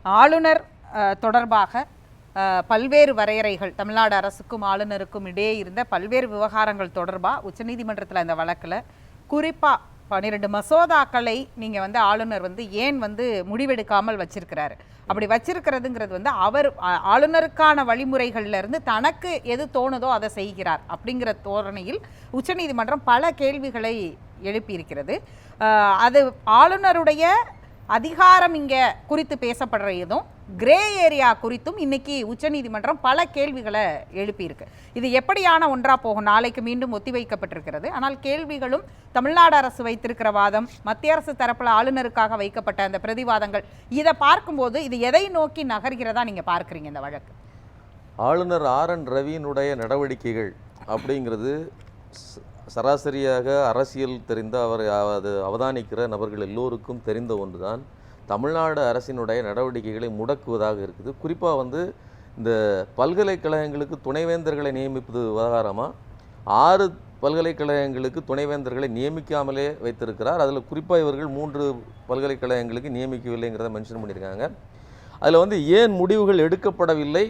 ஆளுநர் தொடர்பாக பல்வேறு வரையறைகள் தமிழ்நாடு அரசுக்கும் ஆளுநருக்கும் இடையே இருந்த பல்வேறு விவகாரங்கள் தொடர்பாக உச்சநீதிமன்றத்தில் இந்த வழக்கில் குறிப்பாக 12 மசோதாக்களை நீங்கள் ஆளுநர் ஏன் முடிவெடுக்காமல் வச்சிருக்கிறாரு. அப்படி வச்சிருக்கிறதுங்கிறது அவர் ஆளுநருக்கான வழிமுறைகள்ல இருந்து தனக்கு எது தோணுதோ அதை செய்கிறார் அப்படிங்கிற தோரணையில் உச்சநீதிமன்றம் பல கேள்விகளை எழுப்பியிருக்கிறது. அது ஆளுநருடைய அதிகாரம் இங்கே குறித்து பேசப்படுறதும் கிரே ஏரியா குறித்தும் இன்னைக்கு உச்சநீதிமன்றம் பல கேள்விகளை எழுப்பியிருக்கு. இது எப்படியான ஒன்றா போகும்? நாளைக்கு மீண்டும் ஒத்திவைக்கப்பட்டிருக்கிறது. ஆனால் கேள்விகளும் தமிழ்நாடு அரசு வைத்திருக்கிற வாதம், மத்திய அரசு தரப்பில் ஆளுநருக்காக வைக்கப்பட்ட அந்த பிரதிவாதங்கள், இதை பார்க்கும்போது இது எதை நோக்கி நகர்கிறதா நீங்க பார்க்குறீங்க இந்த வழக்கு? ஆளுநர் RN ரவியினுடைய நடவடிக்கைகள் அப்படிங்கிறது சராசரியாக அரசியல் தெரிந்த அவர் அவதானிக்கிற நபர்கள் எல்லோருக்கும் தெரிந்த ஒன்று தான். தமிழ்நாடு அரசினுடைய நடவடிக்கைகளை முடக்குவதாக இருக்குது. குறிப்பாக இந்த பல்கலைக்கழகங்களுக்கு துணைவேந்தர்களை நியமிப்பது விவகாரமாக 6 பல்கலைக்கழகங்களுக்கு துணைவேந்தர்களை நியமிக்காமலே வைத்திருக்கிறார். அதில் குறிப்பாக இவர்கள் 3 பல்கலைக்கழகங்களுக்கு நியமிக்கவில்லைங்கிறத மென்ஷன் பண்ணியிருக்காங்க. அதில் ஏன் முடிவுகள் எடுக்கப்படவில்லை,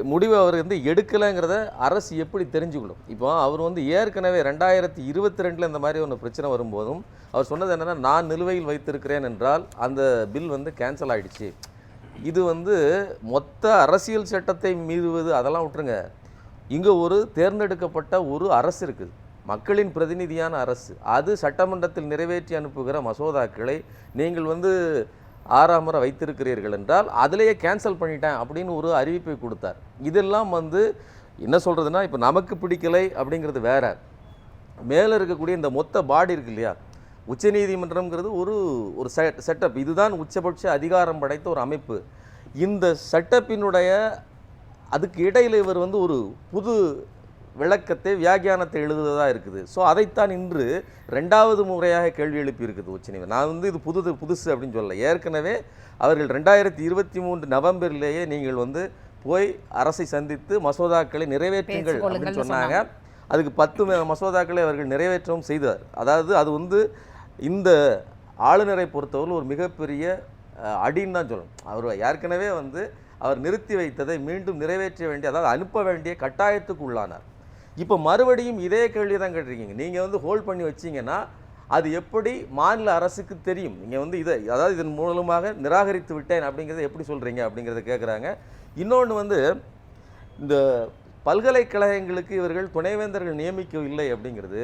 முடிவு அவர் எடுக்கலைங்கிறத அரசு எப்படி தெரிஞ்சுக்கணும்? இப்போ அவர் ஏற்கனவே 2022 இந்த மாதிரி ஒன்று பிரச்சனை வரும்போதும் அவர் சொன்னது என்னென்னா, நான் நிலுவையில் வைத்திருக்கிறேன் என்றால் அந்த பில் கேன்சல் ஆகிடுச்சு. இது மொத்த அரசியல் சட்டத்தை மீறுவது அதெல்லாம் விட்டுருங்க. இங்கே ஒரு தேர்ந்தெடுக்கப்பட்ட ஒரு அரசு இருக்குது, மக்களின் பிரதிநிதியான அரசு. அது சட்டமன்றத்தில் நிறைவேற்றி அனுப்புகிற மசோதாக்களை நீங்கள் 6ஆம் முறை வைத்திருக்கிறீர்கள் என்றால் அதிலேயே கேன்சல் பண்ணிட்டேன் அப்படின்னு ஒரு அறிவிப்பை கொடுத்தார். இதெல்லாம் என்ன சொல்கிறதுனா, இப்போ நமக்கு பிடிக்கலை அப்படிங்கிறது வேற, மேலே இருக்கக்கூடிய இந்த மொத்த பாடி இருக்கு இல்லையா, உச்சநீதிமன்றம்ங்கிறது ஒரு செட்டப். இதுதான் உச்சபட்ச அதிகாரம் படைத்த ஒரு அமைப்பு. இந்த செட்டப்பினுடைய அதுக்கு இடையில் இவர் ஒரு புது விளக்கத்தை வியாக்கியானத்தை எழுதுவதாக இருக்குது. ஸோ அதைத்தான் இன்று 2வது முறையாக கேள்வி எழுப்பி இருக்குது உச்சநீதிமன்றம். நான் இது புதுசு அப்படின்னு சொல்லலை. ஏற்கனவே அவர்கள் 2023 நவம்பரிலேயே நீங்கள் போய் அரசை சந்தித்து மசோதாக்களை நிறைவேற்றுங்கள் அப்படின்னு சொன்னாங்க. அதுக்கு 10 மசோதாக்களை அவர்கள் நிறைவேற்றவும் செய்தார். அதாவது அது இந்த ஆளுநரை பொறுத்தவரை ஒரு மிகப்பெரிய அடின்னு தான் சொல்லணும். அவர் ஏற்கனவே அவர் நிறுத்தி வைத்ததை மீண்டும் நிறைவேற்ற வேண்டிய, அதாவது அனுப்ப வேண்டிய கட்டாயத்துக்கு உள்ளானார். இப்போ மறுபடியும் இதே கேள்வி தான் கேட்டிருக்கீங்க. நீங்கள் ஹோல்ட் பண்ணி வச்சிங்கன்னா அது எப்படி மாநில அரசுக்கு தெரியும்? நீங்கள் இதை, அதாவது இதன் மூலமாக நிராகரித்து விட்டேன் அப்படிங்கிறத எப்படி சொல்கிறீங்க அப்படிங்கிறத கேட்குறாங்க. இன்னொன்று இந்த பல்கலைக்கழகங்களுக்கு இவர்கள் துணைவேந்தர்கள் நியமிக்கவில்லை அப்படிங்கிறது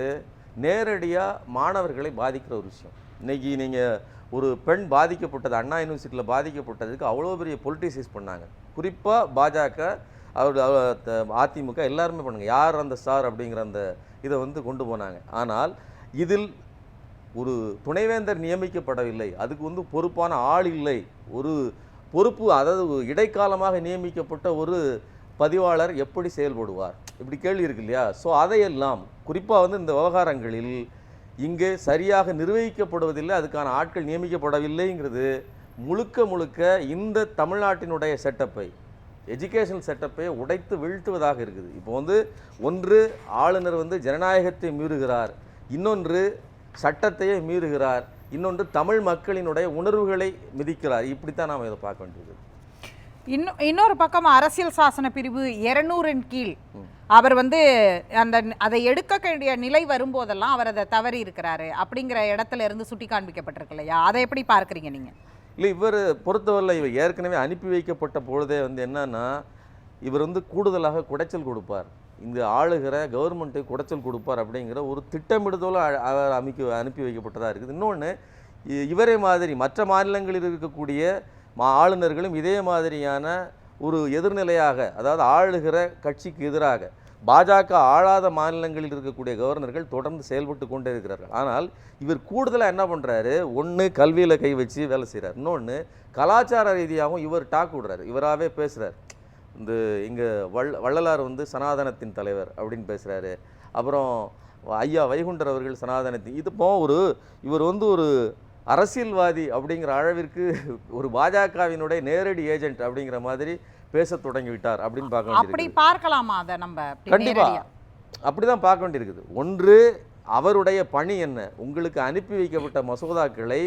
நேரடியாக மாணவர்களை பாதிக்கிற ஒரு விஷயம். இன்றைக்கி நீங்கள் ஒரு பெண் பாதிக்கப்பட்டது, அண்ணா யூனிவர்சிட்டியில் பாதிக்கப்பட்டதுக்கு அவ்வளோ பெரிய பொலிட்டிசைஸ் பண்ணாங்க. குறிப்பாக பாஜக, அவர் அதிமுக எல்லாருமே பண்ணுங்க, யார் அந்த ஸ்டார் அப்படிங்கிற அந்த இதை கொண்டு போனாங்க. ஆனால் இதில் ஒரு துணைவேந்தர் நியமிக்கப்படவில்லை, அதுக்கு பொறுப்பான ஆள் இல்லை, ஒரு பொறுப்பு, அதாவது இடைக்காலமாக நியமிக்கப்பட்ட ஒரு பதிவாளர் எப்படி செயல்படுவார், இப்படி கேள்வி இருக்கு இல்லையா. ஸோ அதையெல்லாம் குறிப்பாக இந்த விவகாரங்களில் இங்கே சரியாக நிர்வகிக்கப்படுவதில்லை, அதுக்கான ஆட்கள் நியமிக்கப்படவில்லைங்கிறது முழுக்க இந்த தமிழ்நாட்டினுடைய செட்டப்பை, எஜுகேஷனல் செட்டப்பை உடைத்து வீழ்த்துவதாக இருக்குது. இப்போ ஒன்று ஆளுநர் ஜனநாயகத்தை மீறுகிறார், இன்னொன்று சட்டத்தையே மீறுகிறார், இன்னொன்று தமிழ் மக்களினுடைய உணர்வுகளை மிதிக்கிறார். இப்படித்தான் நாம் இதை பார்க்க வேண்டியது. இன்னொரு பக்கம் அரசியல் சாசன பிரிவு 200 கீழ் அவர் அதை எடுக்க வேண்டிய நிலை வரும்போதெல்லாம் அவர் அதை தவறி இருக்கிறாரு அப்படிங்கிற இடத்துல இருந்து சுட்டி காண்பிக்கப்பட்டிருக்கு இல்லையா? அதை எப்படி பார்க்குறீங்க நீங்கள்? இல்லை, இவர் பொறுத்தவரை இவர் ஏற்கனவே அனுப்பி வைக்கப்பட்ட பொழுதே என்னன்னா, இவர் கூடுதலாக குடைச்சல் கொடுப்பார், இங்கு ஆளுகிற கவர்மெண்ட்டுக்கு குடைச்சல் கொடுப்பார் அப்படிங்கிற ஒரு திட்டமிடுதோடு அவர் அனுப்பி வைக்கப்பட்டதாக இருக்குது. இன்னொன்று, இவரே மாதிரி மற்ற மாநிலங்களில் இருக்கக்கூடிய ஆளுநர்களும் இதே மாதிரியான ஒரு எதிர்நிலையாக, அதாவது ஆளுகிற கட்சிக்கு எதிராக பாஜக ஆளாத மாநிலங்களில் இருக்கக்கூடிய கவர்னர்கள் தொடர்ந்து செயல்பட்டு கொண்டே இருக்கிறார்கள். ஆனால் இவர் கூடுதலாக என்ன பண்ணுறாரு, ஒன்று கல்வியில் கை வச்சு வேலை செய்கிறார், இன்னொன்று கலாச்சார ரீதியாகவும் இவர் டாக் விடுறாரு, இவராகவே பேசுகிறார். இங்கே வள்ளலார் சனாதனத்தின் தலைவர் அப்படின்னு பேசுகிறாரு. அப்புறம் ஐயா வைகுண்டர் அவர்கள் சனாதனத்தின், இதுப்போ இவர் ஒரு அரசியல்வாதி அப்படிங்கிற அளவிற்கு ஒரு பாஜகவினுடைய நேரடி ஏஜென்ட் அப்படிங்கிற மாதிரி பேச தொடங்கிவிட்டார் அப்படின்னு பார்க்க வேண்டியது. பார்க்கலாமா அதை? நம்ம கண்டிப்பா அப்படிதான் பார்க்க வேண்டியிருக்குது. ஒன்று, அவருடைய பணி என்ன, உங்களுக்கு அனுப்பி வைக்கப்பட்ட மசோதாக்களை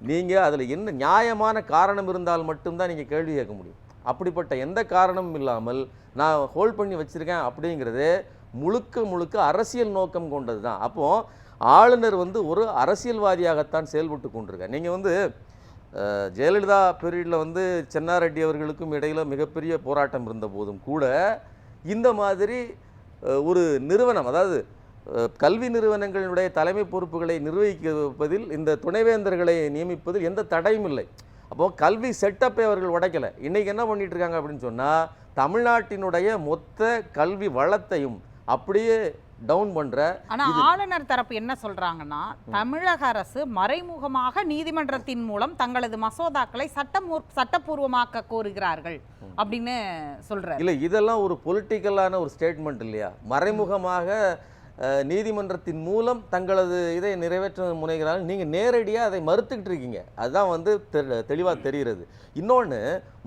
நீங்கள் அதில் என்ன நியாயமான காரணம் இருந்தால் மட்டும்தான் நீங்கள் கேள்வி கேட்க முடியும். அப்படிப்பட்ட எந்த காரணமும் இல்லாமல் நான் ஹோல்ட் பண்ணி வச்சுருக்கேன் அப்படிங்கிறது முழுக்க முழுக்க அரசியல் நோக்கம் கொண்டது தான். அப்போது ஆளுநர் வந்து ஒரு அரசியல்வாதியாகத்தான் செயல்பட்டு கொண்டிருக்கார். நீங்கள் வந்து ஜெயலலிதா பீரியடில் வந்து சென்னாரெட்டி அவர்களுக்கும் இடையில் மிகப்பெரிய போராட்டம் இருந்த போதும் கூட இந்த மாதிரி ஒரு நிறுவனம், அதாவது கல்வி நிறுவனங்களுடைய தலைமை பொறுப்புகளை நிர்வகிப்பதில் இந்த துணைவேந்தர்களை நியமிப்பதில் எந்த தடையும் இல்லை. அப்போது கல்வி செட்டப்பை அவர்கள் உடைக்கலை. இன்றைக்கி என்ன பண்ணிட்டு இருக்காங்க அப்படின்னு சொன்னால், தமிழ்நாட்டினுடைய மொத்த கல்வி வளத்தையும் அப்படியே டவுன் பண்ற. ஆனா ஆளுநர் தரப்பு என்ன சொல்றாங்கன்னா, தமிழக அரசு மறைமுகமாக நீதிமன்றத்தின் மூலம் தங்களது மசோதாக்களை சட்டப்பூர்வமாக்க கோருகிறார்கள் அப்படின்னு சொல்றாரு. இல்ல, இதெல்லாம் ஒரு பொலிட்டிக்கலான ஒரு ஸ்டேட்மெண்ட் இல்லையா? மறைமுகமாக நீதிமன்றத்தின் மூலம் தங்களது இதை நிறைவேற்ற முனைகிறார்கள். நீங்கள் நேரடியாக அதை மறுத்துக்கிட்டு இருக்கீங்க. அதுதான் வந்து தெளிவாக தெரிகிறது. இன்னொன்று,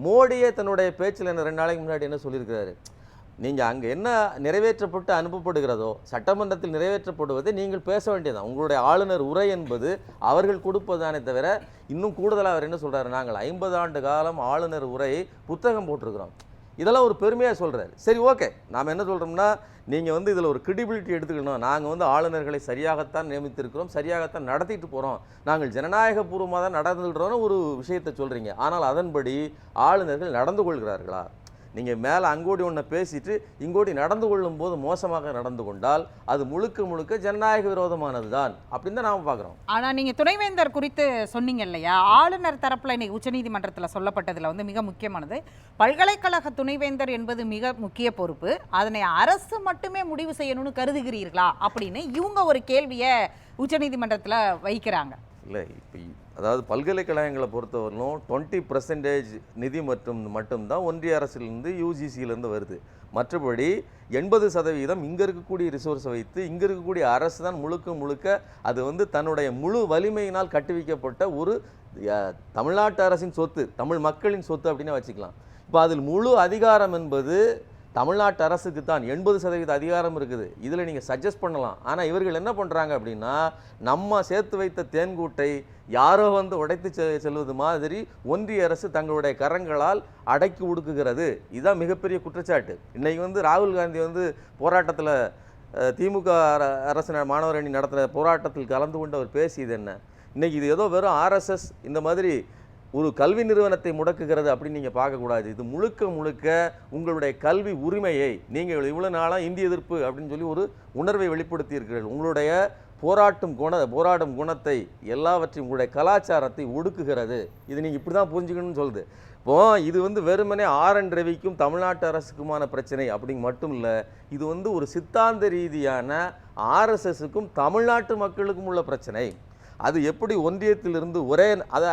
மோடியே தன்னுடைய பேச்சில் 2 நாளைக்கு முன்னாடி என்ன சொல்லியிருக்கிறாரு, நீங்கள் அங்கே என்ன நிறைவேற்றப்பட்டு அனுப்பப்படுகிறதோ சட்டமன்றத்தில் நிறைவேற்றப்படுவதை நீங்கள் பேச வேண்டியதான். உங்களுடைய ஆளுநர் உரை என்பது அவர்கள் கொடுப்பதானே தவிர, இன்னும் கூடுதலாக அவர் என்ன சொல்கிறாரு, நாங்கள் 50 ஆண்டு காலம் ஆளுநர் உரை புத்தகம் போட்டிருக்கிறோம். இதெல்லாம் ஒரு பெருமையாக சொல்கிறார். சரி, ஓகே, நாம் என்ன சொல்கிறோம்னா, நீங்கள் வந்து இதில் ஒரு கிரெடிபிலிட்டி எடுத்துக்கணும். நாங்கள் வந்து ஆளுநர்களை சரியாகத்தான் நியமித்திருக்கிறோம், சரியாகத்தான் நடத்திட்டு போகிறோம், நாங்கள் ஜனநாயகபூர்வமாக தான் நடந்துகிட்டோன்னு ஒரு விஷயத்தை சொல்கிறீங்க. ஆனால் அதன்படி ஆளுநர்கள் நடந்து கொள்கிறார்களா? நீங்கள் மேலே அங்கோடி ஒன்றை பேசிட்டு இங்கோடி நடந்து கொள்ளும் போது மோசமாக நடந்து கொண்டால் அது முழுக்க முழுக்க ஜனநாயக விரோதமானது தான் அப்படின்னு தான் நாம் பார்க்குறோம். ஆனால் நீங்கள் துணைவேந்தர் குறித்து சொன்னீங்க இல்லையா, ஆளுநர் தரப்பில் இன்னைக்கு உச்சநீதிமன்றத்தில் சொல்லப்பட்டதில் வந்து மிக முக்கியமானது, பல்கலைக்கழக துணைவேந்தர் என்பது மிக முக்கிய பொறுப்பு, அதனை அரசு மட்டுமே முடிவு செய்யணும்னு கருதுகிறீர்களா அப்படின்னு இவங்க ஒரு கேள்வியை உச்சநீதிமன்றத்தில் வைக்கிறாங்க. இல்லை, இப்போ அதாவது பல்கலைக்கழகங்களை பொறுத்தவரையிலும் 20% நிதி மட்டும்தான் ஒன்றிய அரசிலிருந்து யூஜிசியிலேருந்து வருது. மற்றபடி 80% இங்கே இருக்கக்கூடிய ரிசோர்ஸை வைத்து இங்கே இருக்கக்கூடிய அரசு தான் முழுக்க முழுக்க அது வந்து தன்னுடைய முழு வலிமையினால் கட்டுவிக்கப்பட்ட ஒரு தமிழ்நாட்டு அரசின் சொத்து, தமிழ் மக்களின் சொத்து அப்படின்னு வச்சுக்கலாம். இப்போ அதில் முழு அதிகாரம் என்பது தமிழ்நாட்டு அரசுக்கு தான் 80% அதிகாரம் இருக்குது. இதில் நீங்கள் சஜஸ்ட் பண்ணலாம். ஆனால் இவர்கள் என்ன பண்ணுறாங்க அப்படின்னா, நம்ம சேர்த்து வைத்த தேன்கூட்டை யாரோ வந்து உடைத்து செல்வது மாதிரி ஒன்றிய அரசு தங்களுடைய கரங்களால் அடக்கி ஒடுக்குகிறது. இதுதான் மிகப்பெரிய குற்றச்சாட்டு. இன்றைக்கி வந்து ராகுல் காந்தி வந்து போராட்டத்தில் திமுக அரசு மாணவர் அணி நடத்துகிற போராட்டத்தில் கலந்து கொண்டு அவர் பேசியது என்ன, இன்றைக்கி இது ஏதோ வெறும் ஆர்எஸ்எஸ் இந்த மாதிரி ஒரு கல்வி நிறுவனத்தை முடக்குகிறது அப்படின்னு நீங்கள் பார்க்கக்கூடாது. இது முழுக்க முழுக்க உங்களுடைய கல்வி உரிமையை நீங்கள் இவ்வளோ நாளாக இந்திய எதிர்ப்பு அப்படின்னு சொல்லி ஒரு உணர்வை வெளிப்படுத்தி இருக்கிறீர்கள். உங்களுடைய போராடும் குணத்தை எல்லாவற்றையும் உங்களுடைய கலாச்சாரத்தை ஒடுக்குகிறது. இது நீங்கள் இப்படி தான் புரிஞ்சுக்கணும்னு சொல்லுது. இப்போது இது வந்து வெறுமனே ஆர்.என். ரவிக்கும் தமிழ்நாட்டு அரசுக்குமான பிரச்சனை அப்படிங்க மட்டும் இல்லை, இது வந்து ஒரு சித்தாந்த ரீதியான ஆர்எஸ்எஸுக்கும் தமிழ்நாட்டு மக்களுக்கும் உள்ள பிரச்சனை. அது எப்படி ஒன்றியத்திலிருந்து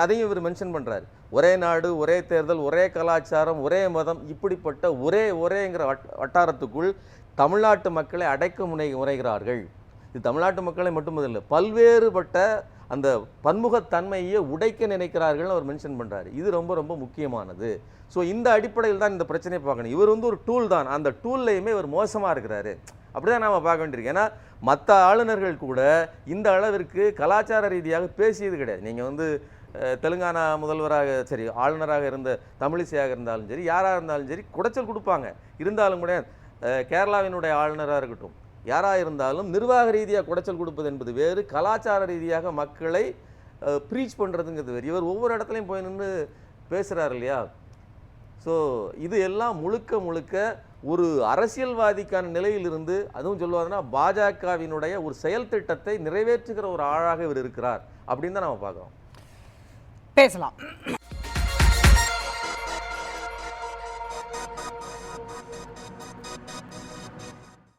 அதையும் இவர் மென்ஷன் பண்ணுறாரு, ஒரே நாடு, ஒரே தேர்தல், ஒரே கலாச்சாரம், ஒரே மதம், இப்படிப்பட்ட ஒரேங்கிற வட்டாரத்துக்குள் தமிழ்நாட்டு மக்களை அடைக்க முனைகிறார்கள். இது தமிழ்நாட்டு மக்களை மட்டுமதில்லை, பல்வேறுபட்ட அந்த பன்முகத்தன்மையை உடைக்க நினைக்கிறார்கள் அவர் மென்ஷன் பண்ணுறாரு. இது ரொம்ப ரொம்ப முக்கியமானது. ஸோ இந்த அடிப்படையில் தான் இந்த பிரச்சனையை பார்க்கணும். இவர் வந்து ஒரு டூல் தான், அந்த டூல்லையுமே இவர் மோசமாக இருக்கிறாரு. அப்படி தான் நாம் பார்க்க வேண்டியிருக்கு. ஏன்னா மற்ற ஆளுநர்கள் கூட இந்த அளவிற்கு கலாச்சார ரீதியாக பேசியது கிடையாது. நீங்கள் வந்து தெலுங்கானா முதல்வராக சரி ஆளுநராக இருந்த தமிழிசையாக இருந்தாலும் சரி யாராக இருந்தாலும் சரி குடைச்சல் கொடுப்பாங்க. இருந்தாலும் கூட கேரளாவினுடைய ஆளுநராக இருக்கட்டும் யாராக இருந்தாலும் நிர்வாக ரீதியாக குடைச்சல் கொடுப்பது என்பது வேறு, கலாச்சார ரீதியாக மக்களை ப்ரீச் பண்ணுறதுங்கிறது வேறு. இவர் ஒவ்வொரு இடத்துலையும் போய் நின்று பேசுகிறார் இல்லையா? ஸோ இது எல்லாம் முழுக்க முழுக்க ஒரு அரசியல்வாதிக்கான நிலையிலிருந்து, அதுவும் சொல்லுவாங்கன்னா பாஜகவினுடைய ஒரு செயல் திட்டத்தை நிறைவேற்றுகிற ஒரு ஆளாக இவர் இருக்கிறார் அப்படின்னு தான் நம்ம பார்க்குறோம். பேசலாம்.